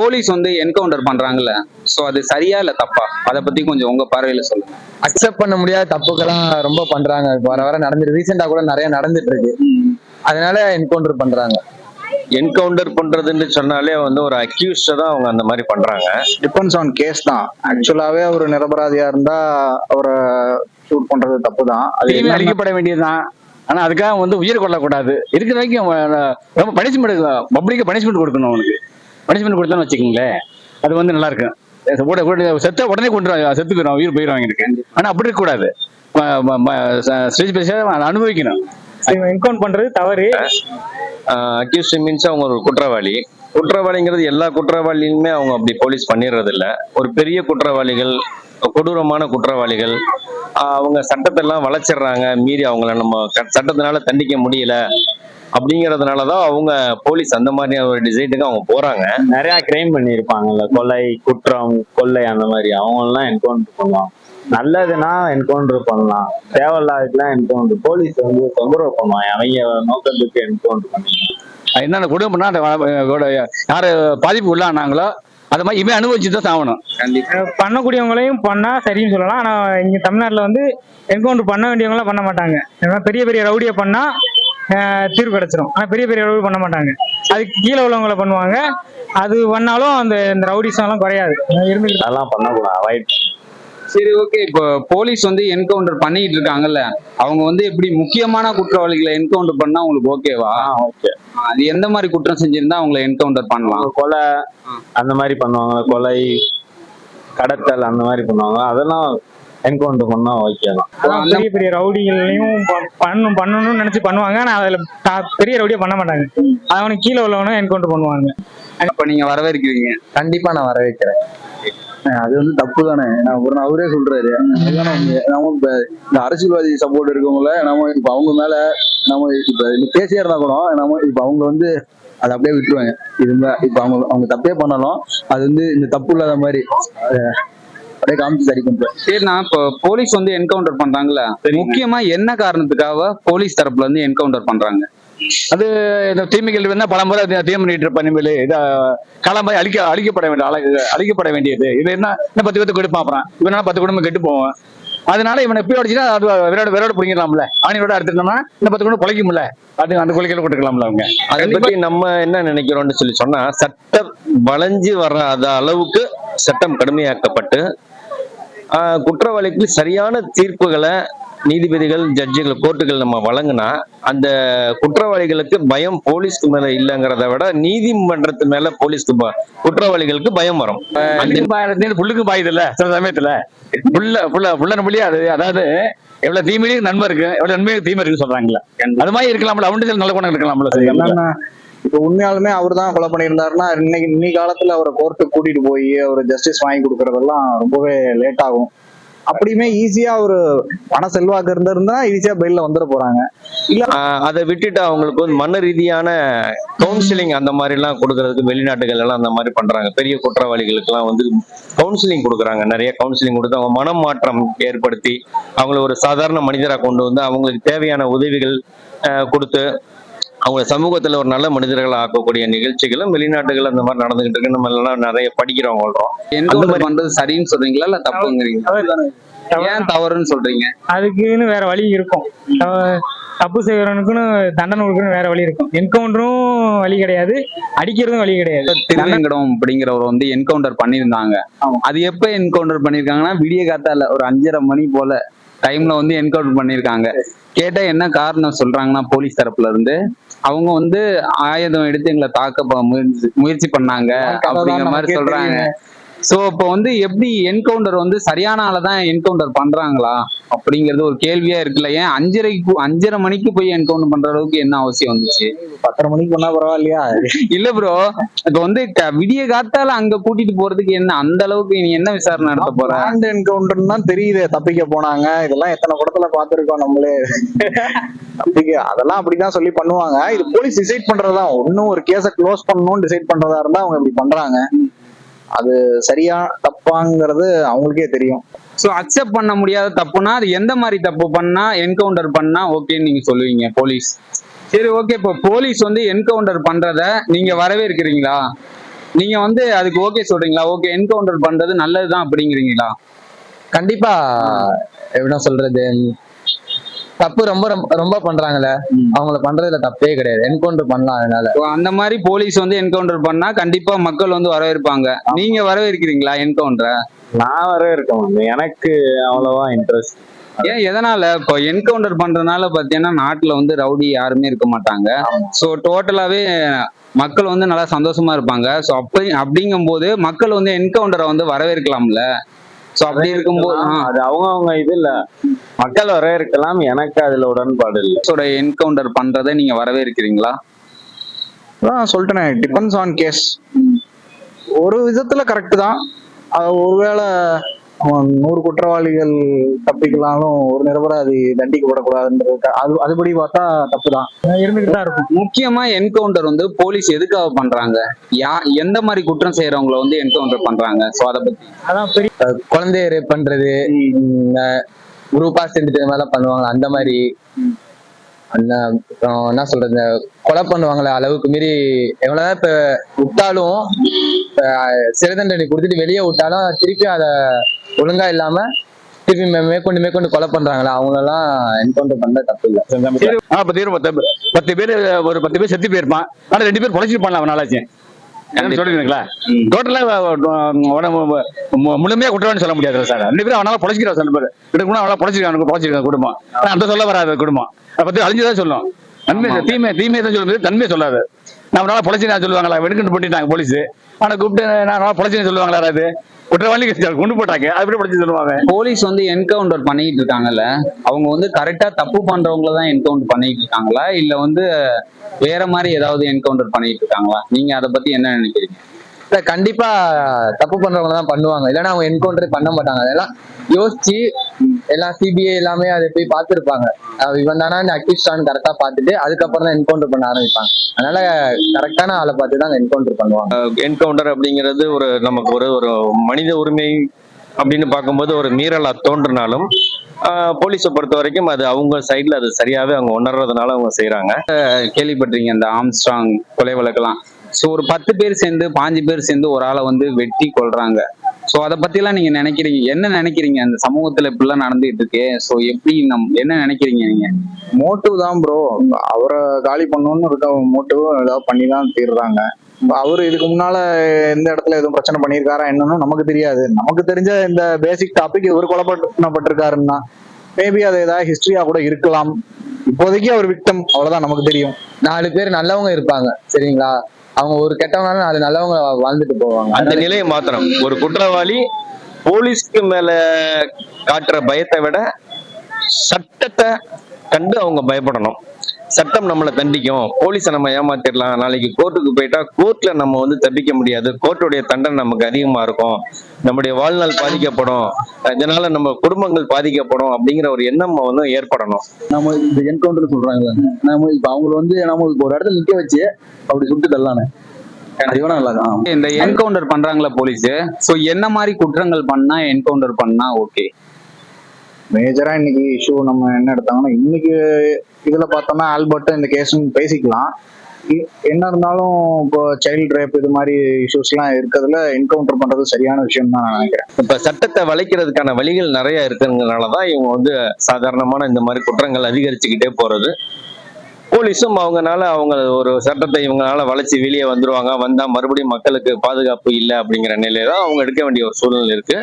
Police வந்து encounter பண்றாங்கல்ல, so அது சரியா இல்ல தப்பா? அத பத்தி கொஞ்சம் உங்க பார்வையில சொல்லுங்க. அக்செப்ட் பண்ண முடியாத தப்புக்கெல்லாம் ரொம்ப பண்றாங்க. வர வர நடந்துட்டு ரீசெண்டா கூட நிறைய நடந்துட்டு இருக்கு. அதனால என்கவுண்டர் பண்றாங்க. என்கவுண்டர் பண்றதுன்னு சொன்னாலே வந்து ஒரு அக்யூஸ்ட தான் அவங்க அந்த மாதிரி பண்றாங்க. டிபெண்ட்ஸ் ஆன் கேஸ் தான். ஆக்சுவலாவே ஒரு நிரபராதியா இருந்தா அவரை ஷூட் பண்றது தப்பு தான். அது தீமை அழிக்கப்பட வேண்டியதுதான். ஆனா அதுக்காக வந்து உயிர் கொள்ளக்கூடாது. இருக்கிற வரைக்கும் ரொம்ப பனிஷ்மெண்ட், பப்ளிக்கு பனிஷ்மெண்ட் கொடுக்கணும். அவனுக்கு பனிஷ்மெண்ட் கொடுத்தோன்னு வச்சுக்கோங்களேன், அது வந்து நல்லா இருக்கும். செத்த உடனே கொண்டு செத்து போயிடும், உயிர் போயிடுவாங்க இருக்கு. ஆனா அப்படி இருக்கக்கூடாது. ஸ்டேஜ் பேச அனுபவிக்கணும். என்கவுண்ட் பண்றது தவறு. அக்யூஸ்ட் மீன்ஸ் அவங்க ஒரு குற்றவாளி. குற்றவாளிங்கிறது எல்லா குற்றவாளியுமே அவங்க அப்படி போலீஸ் பண்ணிடுறது இல்ல. ஒரு பெரிய குற்றவாளிகள், கொடூரமான குற்றவாளிகள், அவங்க சட்டத்தெல்லாம் வளைச்சிடுறாங்க. மீறி அவங்கள நம்ம சட்டத்தினால தண்டிக்க முடியல அப்படிங்கறதுனாலதான் அவங்க போலீஸ் அந்த மாதிரியான ஒரு டிசைனுக்கு அவங்க போறாங்க. நிறைய கிரைம் பண்ணிருப்பாங்கல்ல, கொலை, குற்றம், கொள்ளை, அந்த மாதிரி அவங்க எல்லாம் என்கவுண்டர் பண்ணுவாங்க. நல்லதுன்னா என்கவுண்டர் பண்ணலாம், தேவையில்லாதுலாம் என்கவுண்டர். போலீஸ் வந்து தொந்தரவு பண்ணுவாங்க, அவங்க நோக்கத்துக்கு என்கவுண்டர் பண்ணுவாங்க. என்னென்ன கொடுமை பண்ணா யாரு பாதிப்பு உள்ளானாங்களோ அது மாதிரி இவன் அனுபவிச்சுதான் சாகணும். பண்ணக்கூடியவங்களையும் பண்ணா சரின்னு சொல்லலாம். ஆனா இங்க தமிழ்நாட்டுல வந்து என்கவுண்டர் பண்ண வேண்டியவங்களாம் பண்ண மாட்டாங்க. பெரிய பெரிய ரவுடியை பண்ணா தீர்வு கிடைச்சிடும். ஆனா பெரிய பெரிய ரவுடி பண்ண மாட்டாங்க, அதுக்கு கீழே உள்ளவங்களை பண்ணுவாங்க. அது பண்ணாலும் அந்த ரவுடிசம் எல்லாம் குறையாது. அதெல்லாம் பண்ணக்கூடாது, அவாய்ட். சரி, ஓகே. இப்போ போலீஸ் வந்து என்கவுண்டர் பண்ணிட்டு இருக்காங்கல்ல, அவங்க வந்து எப்படி முக்கியமான குற்றவாளிகளை என்கவுண்டர் பண்ணா உங்களுக்கு ஓகேவா? ஓகே. அது எந்த மாதிரி குற்றம் செஞ்சிருந்தா அவங்களை என்கவுண்டர் பண்ணலாம்? கொலை அந்த மாதிரி பண்ணுவாங்க, கொலை, கடத்தல் அந்த மாதிரி பண்ணுவாங்க. அதெல்லாம் என்கவுண்டர் பண்ணா ஓகே தான். பெரிய பெரிய ரவுடிகளையும் பண்ணணும்னு நினைச்சு பண்ணுவாங்க. ஆனா அதுல பெரிய ரவுடியா பண்ண மாட்டாங்க. அவனுக்கு கீழே உள்ளவனும் என்கவுண்டர் பண்ணுவாங்க. இப்ப நீங்க வரவேற்கிறீங்க? கண்டிப்பா நான் வரவேற்கிறேன். அது வந்து தப்பு தானே. அவரே சொல்றாரு. நம்ம இந்த அரசியல்வாதி சப்போர்ட் இருக்கவங்கள நம்ம இப்ப அவங்க மேல நம்ம இப்ப பேசியா இருந்தா கூட நம்ம இப்ப அவங்க வந்து அதை அப்படியே விட்டுருவாங்க. இப்ப அவங்க தப்பே பண்ணாலும் அது வந்து இந்த தப்பு இல்லாத மாதிரி அப்படியே காமிச்சு சரி பண்றேன். சரிண்ணா, இப்போ போலீஸ் வந்து என்கவுண்டர் பண்றாங்கல்ல, முக்கியமா என்ன காரணத்துக்காக போலீஸ் தரப்புல இருந்து என்கவுண்டர் பண்றாங்க? அது இந்த தீமைகள் வந்து பல முறை தீர்மானிட்டு பணிமேலு களமாய் அழிக்கப்பட வேண்டியது. இது என்ன 10 பேத்துக்கு கெட்டு பாப்பறான், இவனால 10 குடும்பம் கெட்டு போவோம். அதனால இவனை எப்படி அடிச்சுன்னா அது விரோட பிடிக்கலாம்ல, ஆணியோட எடுத்துட்டோம்னா இந்த 10 குடும்பம் குலைக்கும்ல, அது அந்த கொலைகளை கொடுத்துக்கலாம்ல. அவங்க அதை பத்தி நம்ம என்ன நினைக்கிறோம்னு சொன்னா, சட்டம் வளைஞ்சு வராத அளவுக்கு சட்டம் கடுமையாக்கப்பட்டு குற்றவாளிக்கு சரியான தீர்ப்புகளை நீதிபதிகள், ஜட்ஜுகள், கோர்ட்டுகள் நம்ம வழங்கினா அந்த குற்றவாளிகளுக்கு பயம் போலீஸ்க்கு மேல இல்லைங்கிறத விட நீதிமன்றத்து மேல போலீஸ்க்கு குற்றவாளிகளுக்கு பயம் வரும். புல்லுக்கு பாயுது இல்ல சில சமயத்துல, புள்ள முடியாது. அதாவது எவ்வளவு தீமையிலும் நன்மை இருக்கு, எவ்வளவு நன்மையும் தீமை இருக்குன்னு சொல்றாங்களா, அது மாதிரி இருக்கலாம்ல. அவனுக்கு நல்ல குணம் இருக்கலாம்ல. இப்ப உண்மையாலுமே அவர் தான் கொலை பண்ணியிருந்தாருன்னா இன்னைக்கு காலத்துல அவரை கோர்ட்டுக்கு கூட்டிட்டு போய் அவர் ஜஸ்டிஸ் வாங்கி கொடுக்கறதெல்லாம் ரொம்பவே லேட் ஆகும். அப்படியுமே ஈஸியா ஒரு பண செல்வாக்கு இருந்திருந்தா ஈஸியா பெயில்ல வந்துட போறாங்க. இல்ல அதை விட்டுட்டு அவங்களுக்கு வந்து மன ரீதியான கவுன்சிலிங் அந்த மாதிரி எல்லாம் கொடுக்கறதுக்கு வெளிநாட்டுகள் எல்லாம் அந்த மாதிரி பண்றாங்க. பெரிய குற்றவாளிகளுக்கு எல்லாம் வந்து கவுன்சிலிங் கொடுக்குறாங்க. நிறைய கவுன்சிலிங் கொடுத்து அவங்க மனம் மாற்றம் ஏற்படுத்தி அவங்களை ஒரு சாதாரண மனிதராக கொண்டு வந்து அவங்களுக்கு தேவையான உதவிகள் கொடுத்து அவங்க சமூகத்துல ஒரு நல்ல மனிதர்கள் ஆக்கக்கூடிய நிகழ்ச்சிகளும் வெளிநாட்டுகள் அந்த மாதிரி நடந்துகிட்டு இருக்கு. நம்ம எல்லாம் நிறைய படிக்கிறோம், வாழ்றோம். என்கவுண்டர் பண்றது சரின்னு சொல்றீங்களா இல்ல தப்புங்கிறீங்க? ஏன் தவறுன்னு சொல்றீங்க? அதுக்குன்னு வேற வழி இருக்கும். தப்பு செய்யறவனுக்குன்னு தண்டனை கொடுக்கணும் வேற வழி இருக்கும். என்கவுண்டரும் வழி கிடையாது, அடிக்கிறதும் வழி கிடையாது. திருவேங்கடம் அப்படிங்கிறவர் வந்து என்கவுண்டர் பண்ணியிருந்தாங்க. அது எப்ப என்கவுண்டர் பண்ணிருக்காங்கன்னா விடிய காத்தால ஒரு 5:30 மணி போல டைம்ல வந்து என்கவுண்டர் பண்ணிருக்காங்க. கேட்டா என்ன காரணம் சொல்றாங்கன்னா, போலீஸ் தரப்புல இருந்து அவங்க வந்து ஆயுதம் எடுத்து எங்களை தாக்க முயற்சி பண்ணாங்க அப்படிங்கிற மாதிரி சொல்றாங்க. சோ இப்ப வந்து எப்படி என்கவுண்டர் வந்து சரியான ஆளதான் என்கவுண்டர் பண்றாங்களா அப்படிங்கிறது ஒரு கேள்வியா இருக்குல்ல. ஏன் 5:30 மணிக்கு போய் என்கவுண்டர் பண்ற அளவுக்கு என்ன அவசியம் வந்துச்சு? 10:30 மணிக்கு பண்ணா பரவாயில்லையா? இல்ல ப்ரோ, இப்ப வந்து விடிய காத்தால அங்க கூட்டிட்டு போறதுக்கு என்ன அந்த அளவுக்கு நீ என்ன விசாரணை நடத்த போற? என்கவுண்டர் தான் தெரியுது, தப்பிக்க போனாங்க. இதெல்லாம் எத்தனை படத்துல பாத்துருக்கோம் நம்மளே. தப்பிக்க அதெல்லாம் அப்படிதான் சொல்லி பண்ணுவாங்க. இது போலீஸ் டிசைட் பண்றதுதான். ஒன்னும் ஒரு கேஸை க்ளோஸ் பண்ணணும்னு டிசைட் பண்றதா இருந்தா அவங்க இப்படி பண்றாங்க. அது சரியா தப்பாங்கிறது அவங்களுக்கே தெரியும். சோ அக்செப்ட் பண்ண முடியாத தப்புனா அது எந்த மாதிரி தப்பு பண்ணா என்கவுண்டர் பண்ணா ஓகேன்னு நீங்க சொல்லுவீங்க போலீஸ்? சரி, ஓகே. இப்போ போலீஸ் வந்து என்கவுண்டர் பண்றத நீங்க வரவேற்கிறீங்களா? நீங்க வந்து அதுக்கு ஓகே சொல்றீங்களா? ஓகே என்கவுண்டர் பண்றது நல்லதுதான் அப்படிங்கிறீங்களா? கண்டிப்பா. எப்படின்னா சொல்றது, தப்பு ரொம்ப ரொம்ப ரொம்ப பண்றாங்கல்ல, அவங்கள பண்றதுல தப்பே கிடையாது, என்கவுண்டர் பண்ணலாம். அதனால So, அந்த மாதிரி போலீஸ் வந்து என்கவுண்டர் பண்ணா கண்டிப்பா மக்கள் வந்து வரவேற்பாங்க. நீங்க வரவேற்கிறீங்களா என்கவுண்டரை? நான் வரவேற்க மாட்டேன், எனக்கு அவ்வளவா இன்ட்ரெஸ்ட். ஏன் எதனால? இப்போ என்கவுண்டர் பண்றதுனால பாத்தீங்கன்னா நாட்டுல வந்து ரவுடி யாருமே இருக்க மாட்டாங்க. சோ டோட்டலாவே மக்கள் வந்து நல்லா சந்தோஷமா இருப்பாங்க. சோ அப்படிங்கும்போது மக்கள் வந்து என்கவுண்டரை வந்து வரவேற்கலாம்ல. சோ அப்படி இருக்கும்போது அது அவங்க இது இல்ல, மக்கள் வரவேற்கலாம், எனக்கு அதுல உடன்பாடு இல்லை. என்கவுண்டர் பண்றதை நீங்க வரவேற்கிறீங்களா? அதான் சொல்லிட்டேனே, டிபெண்ட்ஸ் ஆன் கேஸ். ஒரு விதத்துல கரெக்ட் தான். ஒருவேளை 100 குற்றவாளிகள் தப்பிக்கலாலும் ஒரு நிரபராதி தண்டிக்கப்படக்கூடாதுன்றது அதுபடி பார்த்தா தப்பு தான், இருந்துகிட்டு தான் இருக்கும். முக்கியமா என்கவுண்டர் வந்து போலீஸ் எதுக்காக பண்றாங்க? எந்த மாதிரி குற்றம் செய்யறவங்கள வந்து என்கவுண்டர் பண்றாங்க? சோ அதை பத்தி அதான் பெரிய குழந்தைய ரேப் பண்றது, குரூப்பா சேர்ந்துட்டு இந்த மாதிரிலாம் பண்ணுவாங்க. அந்த மாதிரி அந்த என்ன சொல்றது, இந்த கொலை பண்ணுவாங்களே அளவுக்கு மீறி எவ்வளவுதான் இப்ப விட்டாலும், சிறை தண்டனை கொடுத்துட்டு வெளியே விட்டாலும் திருப்பி அதை ஒழுங்கா இல்லாம திருப்பி மேற்கொண்டு கொலை பண்றாங்களா, அவங்களெல்லாம் என்கவுண்டர் பண்ண தப்பு இல்லை. 10 பேர் ஒரு 10 பேர் செத்து போயிருப்பான், ஆனா 2 பேர் பொழைச்சிருப்பாங்க அவன் நாளாச்சு. சொல்றீங்களா? டோட்டலா முழுமையா குற்றவாளி சொல்ல முடியாது சார். 2 பேரும் அவனால பொழைச்சிக்கிறா, 2 பேர் கூட அவனால பொழைச்சிருக்காங்க குடும்பம். ஆனா அந்த சொல்ல வராது குடும்பம், அதை பத்தி அழிஞ்சுதான் சொல்லும். நன்மை தீமை தான் சொல்லுது, தன்மையை சொல்லாது. நான் அவனால பொழைச்சு நான் சொல்லுவாங்களா? வெடுக்கிட்டு போட்டுட்டாங்க போலீஸ், ஆனா கூப்பிட்டு நான் பொழைச்சுன்னு சொல்லுவாங்களா? யாராவது குற்றவாளி கொண்டு போட்டாங்க, அது எப்படி பொழைச்சு சொல்லுவாங்க? போலீஸ் வந்து என்கவுண்டர் பண்ணிட்டு இருக்காங்கல்ல, அவங்க வந்து கரெக்டா தப்பு பண்றவங்கள தான் என்கவுண்டர் பண்ணிட்டு இருக்காங்களா, இல்ல வந்து வேற மாதிரி ஏதாவது என்கவுண்டர் பண்ணிட்டு இருக்காங்களா? நீங்க அதை பத்தி என்ன நினைக்கிறீங்க? இல்ல, கண்டிப்பா தப்பு பண்றவங்க தான் பண்ணுவாங்க, இல்லைன்னா அவங்க என்கவுண்டர் பண்ண மாட்டாங்க. அதெல்லாம் யோசிச்சு எல்லாம் சிபிஐ எல்லாமே அதை போய் பார்த்துருப்பாங்க, இவன் தானா அக்யூஸ்டான்னு கரெக்டா பார்த்துட்டு அதுக்கப்புறம் தான் என்கவுண்டர் பண்ண ஆரம்பிப்பாங்க. அதனால கரெக்டான ஆளை பார்த்து தான் என்கவுண்டர் பண்ணுவாங்க. என்கவுண்டர் அப்படிங்கிறது நமக்கு ஒரு மனித உரிமை அப்படின்னு பார்க்கும்போது ஒரு மீறலா தோன்றினாலும் போலீஸை பொறுத்த வரைக்கும் அது அவங்க சைட்ல அது சரியாவே அவங்க உணர்றதுனால அவங்க செய்யறாங்க. கேள்விப்பட்டிருக்கீங்க இந்த ஆம்ஸ்ட்ராங் கொலை வழக்கெல்லாம்? ஸோ ஒரு 10 பேர் சேர்ந்து 5 பேர் சேர்ந்து ஒரு ஆளை வந்து வெட்டி கொள்றாங்க. ஸோ அதை பத்தி எல்லாம் நீங்க நினைக்கிறீங்க, என்ன நினைக்கிறீங்க? அந்த சமூகத்துல இப்படிலாம் நடந்துட்டு இருக்கு. ஸோ எப்படி என்ன நினைக்கிறீங்க நீங்க? மோட்டிவ் தான் ப்ரோ, அவரை காலி பண்ணணும்னு இருக்க மோட்டிவ் ஏதாவது பண்ணி தான் தீர்றாங்க. அவரு இதுக்கு முன்னால எந்த இடத்துல எதுவும் பிரச்சனை பண்ணியிருக்காரா என்னன்னு நமக்கு தெரியாது. நமக்கு தெரிஞ்ச இந்த பேசிக் டாபிக் இவர் கொலை பண்ணப்பட்டிருக்காருன்னா மேபி அது ஏதாவது ஹிஸ்டரியா கூட இருக்கலாம். இப்போதைக்கு அவர் விக்டம், அவ்வளவுதான் நமக்கு தெரியும். 4 பேர் நல்லவங்க இருப்பாங்க, சரிங்களா? அவங்க ஒரு கெட்டவங்கனாலும் 4 நல்லவங்க வாழ்ந்துட்டு போவாங்க. அந்த நிலையை மாத்தணும். ஒரு குற்றவாளி போலீஸ்க்கு மேல காட்டுற பயத்தை விட சட்டத்தை கண்டு அவங்க பயப்படணும். சட்டம் நம்மளை தண்டிக்கும், போலீஸை நம்ம ஏமாத்திடலாம், நாளைக்கு கோர்ட்டுக்கு போயிட்டா கோர்ட்ல நம்ம வந்து தப்பிக்க முடியாது, கோர்ட்டுடைய தண்டனை நமக்கு அதிகமா இருக்கும், நம்முடைய வாழ்நாள் பாதிக்கப்படும், இதனால நம்ம குடும்பங்கள் பாதிக்கப்படும் அப்படிங்கிற ஒரு எண்ணம் வந்து ஏற்படணும். நம்ம இந்த என்கவுண்டர் சொல்றாங்களே, நம்ம இப்ப அவங்களை வந்து நம்ம ஒரு இடத்துல நிக்க வச்சு அப்படி சுட்டு தரலானே, இந்த என்கவுண்டர் பண்றாங்களா போலீஸ்? சோ என்ன மாதிரி குற்றங்கள் பண்ணா என்கவுண்டர் பண்ணா ஓகே? மேஜரா இன்னைக்கு இஷ்யூ நம்ம என்ன எடுத்தாங்கன்னா, இன்னைக்கு இதுல பார்த்தோம்னா ஆல்பர்ட் இந்த கேஸ் பேசிக்கலாம். என்ன இருந்தாலும் இப்போ சைல்டு ரேப் இது மாதிரி இஷ்யூஸ் எல்லாம் இருக்கிறதுல என்கவுண்டர் பண்றது சரியான விஷயம் தான் நான் நினைக்கிறேன். இப்ப சட்டத்தை வளைக்கிறதுக்கான வழிகள் நிறைய இருக்கிறதுனாலதான் இவங்க வந்து சாதாரணமான இந்த மாதிரி குற்றங்கள் அதிகரிச்சுக்கிட்டே போறது. போலீஸும் அவங்க ஒரு சட்டத்தை இவங்களால வளைச்சு வெளியே வந்துருவாங்க, வந்தா மறுபடியும் மக்களுக்கு பாதுகாப்பு இல்லை அப்படிங்கிற நிலையில அவங்க எடுக்க வேண்டிய ஒரு சூழ்நிலை இருக்கு.